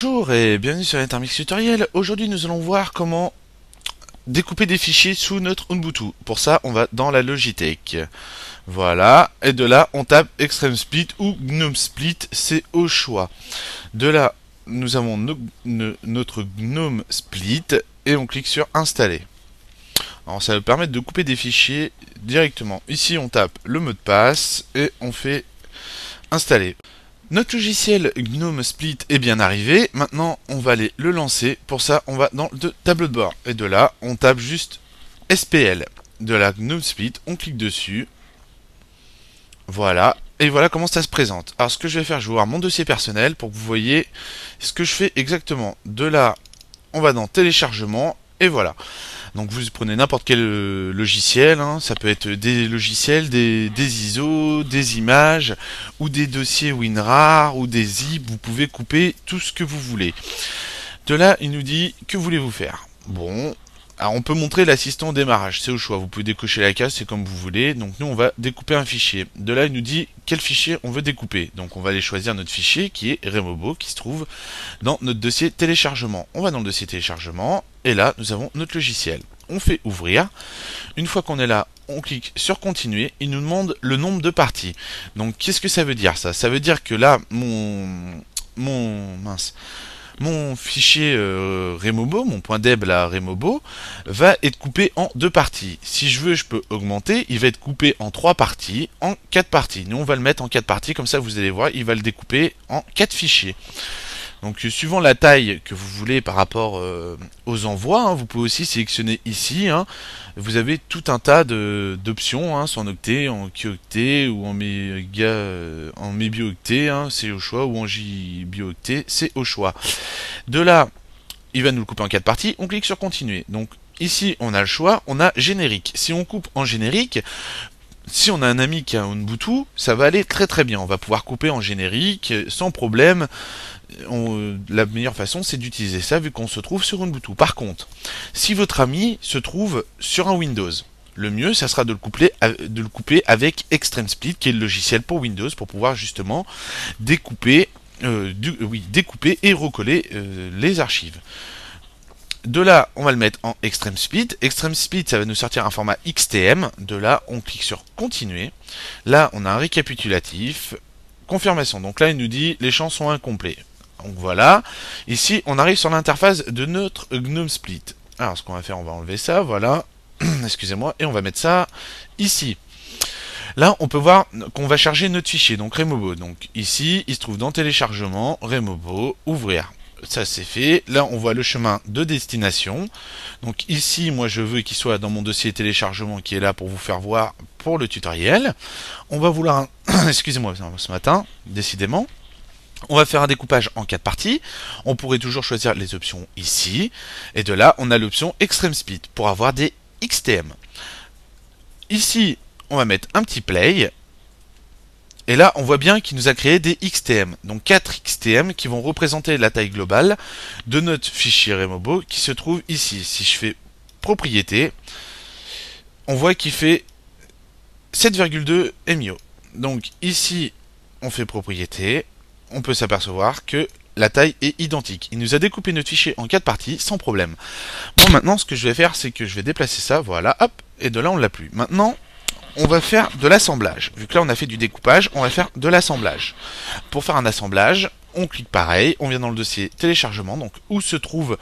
Bonjour et bienvenue sur Intermix Tutoriel. Aujourd'hui nous allons voir comment découper des fichiers sous notre Ubuntu. Pour ça on va dans la Logitech. Voilà, et de là on tape Extreme Split ou GNOME Split, c'est au choix. De là nous avons notre GNOME Split et on clique sur Installer. Alors ça va permettre de couper des fichiers directement. Ici on tape le mot de passe et on fait Installer. Notre logiciel GNOME Split est bien arrivé, maintenant on va aller le lancer. Pour ça on va dans le tableau de bord et de là on tape juste SPL. De la GNOME Split, on clique dessus. Voilà, et voilà comment ça se présente. Alors ce que je vais faire, je vais voir mon dossier personnel pour que vous voyez ce que je fais exactement. De là on va dans téléchargement et voilà. Donc vous prenez n'importe quel logiciel, hein, ça peut être des logiciels, des ISO, des images, ou des dossiers WinRAR, ou des zip, vous pouvez couper tout ce que vous voulez. De là, il nous dit, que voulez-vous faire? Bon, alors on peut montrer l'assistant au démarrage, c'est au choix, vous pouvez décocher la case, c'est comme vous voulez. Donc nous on va découper un fichier. De là il nous dit quel fichier on veut découper. Donc on va aller choisir notre fichier qui est Remobo, qui se trouve dans notre dossier téléchargement. On va dans le dossier téléchargement, et là nous avons notre logiciel. On fait ouvrir. Une fois qu'on est là, on clique sur continuer, il nous demande le nombre de parties. Donc qu'est-ce que ça veut dire ça? Ça veut dire que là, mon fichier Remobo, mon .deb là, Remobo, va être coupé en deux parties. Si je veux, je peux augmenter, il va être coupé en 3 parties, en 4 parties. Nous, on va le mettre en 4 parties, comme ça vous allez voir, il va le découper en 4 fichiers. Donc suivant la taille que vous voulez par rapport aux envois, hein, vous pouvez aussi sélectionner ici. Hein, vous avez tout un tas d'options, hein, soit en octet, en kioctet ou en mébioctet, hein, c'est au choix, ou en jbioctet, c'est au choix. De là, il va nous le couper en 4 parties, on clique sur continuer. Donc ici, on a le choix, on a générique. Si on coupe en générique, si on a un ami qui a un Ubuntu, ça va aller très très bien. On va pouvoir couper en générique sans problème. La meilleure façon c'est d'utiliser ça vu qu'on se trouve sur Ubuntu. Par contre, si votre ami se trouve sur un Windows, le mieux ça sera de le couper avec Extreme Split, qui est le logiciel pour Windows, pour pouvoir justement découper, découper et recoller les archives. De là, on va le mettre en Extreme Split. Extreme Split, ça va nous sortir un format XTM. De là, on clique sur continuer. Là, on a un récapitulatif. Confirmation. Donc là, il nous dit les champs sont incomplets. Donc voilà. Ici, on arrive sur l'interface de notre GNOME Split. Alors, ce qu'on va faire, on va enlever ça. Voilà. Excusez-moi. Et on va mettre ça ici. Là, on peut voir qu'on va charger notre fichier. Donc Remobo. Donc ici, il se trouve dans téléchargement, Remobo, ouvrir. Ça c'est fait. Là on voit le chemin de destination. Donc ici moi je veux qu'il soit dans mon dossier téléchargement qui est là pour vous faire voir pour le tutoriel. On va vouloir excusez-moi ce matin, décidément. On va faire un découpage en 4 parties. On pourrait toujours choisir les options ici. Et de là on a l'option Extreme Split pour avoir des XTM. Ici on va mettre un petit play. Et là, on voit bien qu'il nous a créé des XTM. Donc 4 XTM qui vont représenter la taille globale de notre fichier Remobo qui se trouve ici. Si je fais propriété, on voit qu'il fait 7,2 MIO. Donc ici, on fait propriété. On peut s'apercevoir que la taille est identique. Il nous a découpé notre fichier en 4 parties sans problème. Bon, maintenant, ce que je vais faire, c'est que je vais déplacer ça. Voilà, hop. Et de là, on ne l'a plus. Maintenant, on va faire de l'assemblage. Vu que là on a fait du découpage, on va faire de l'assemblage. Pour faire un assemblage, on clique pareil, on vient dans le dossier téléchargement, donc où se trouve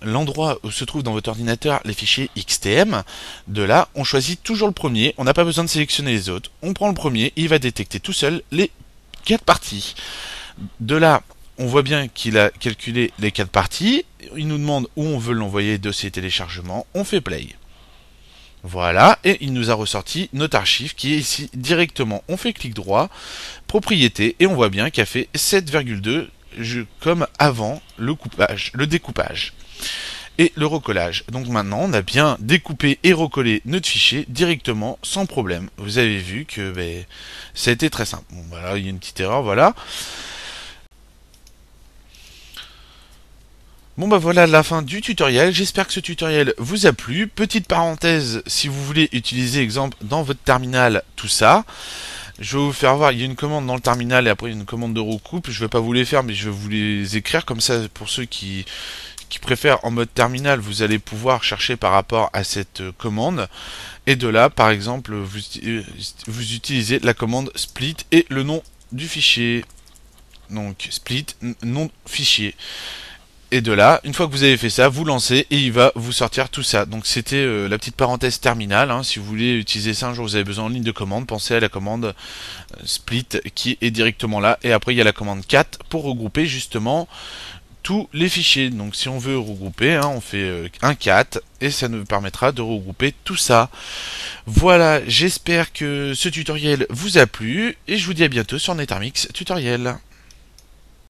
l'endroit où se trouvent dans votre ordinateur les fichiers XTM. De là, on choisit toujours le premier, on n'a pas besoin de sélectionner les autres. On prend le premier, il va détecter tout seul les 4 parties. De là, on voit bien qu'il a calculé les 4 parties. Il nous demande où on veut l'envoyer, dossier téléchargement, on fait play. Voilà, et il nous a ressorti notre archive qui est ici directement. On fait clic droit, propriété, et on voit bien qu'il a fait 7,2 comme avant le découpage et le recollage. Donc maintenant, on a bien découpé et recollé notre fichier directement sans problème. Vous avez vu que ça a été très simple. Bon, voilà, il y a une petite erreur, voilà. Bon bah voilà la fin du tutoriel, j'espère que ce tutoriel vous a plu. Petite parenthèse, si vous voulez utiliser exemple dans votre terminal tout ça, Je vais vous faire voir, il y a une commande dans le terminal et après une commande de recoupe. Je vais pas vous les faire, mais je vais vous les écrire comme ça pour ceux qui préfèrent en mode terminal. Vous allez pouvoir chercher par rapport à cette commande. Et de là, par exemple, vous utilisez la commande split et le nom du fichier. Donc split, nom fichier. Et de là, une fois que vous avez fait ça, vous lancez et il va vous sortir tout ça. Donc c'était la petite parenthèse terminale. Hein. Si vous voulez utiliser ça un jour, vous avez besoin en ligne de commande, pensez à la commande split qui est directement là. Et après il y a la commande cat pour regrouper justement tous les fichiers. Donc si on veut regrouper, hein, on fait un cat et ça nous permettra de regrouper tout ça. Voilà, j'espère que ce tutoriel vous a plu et je vous dis à bientôt sur NetArmix Tutoriel.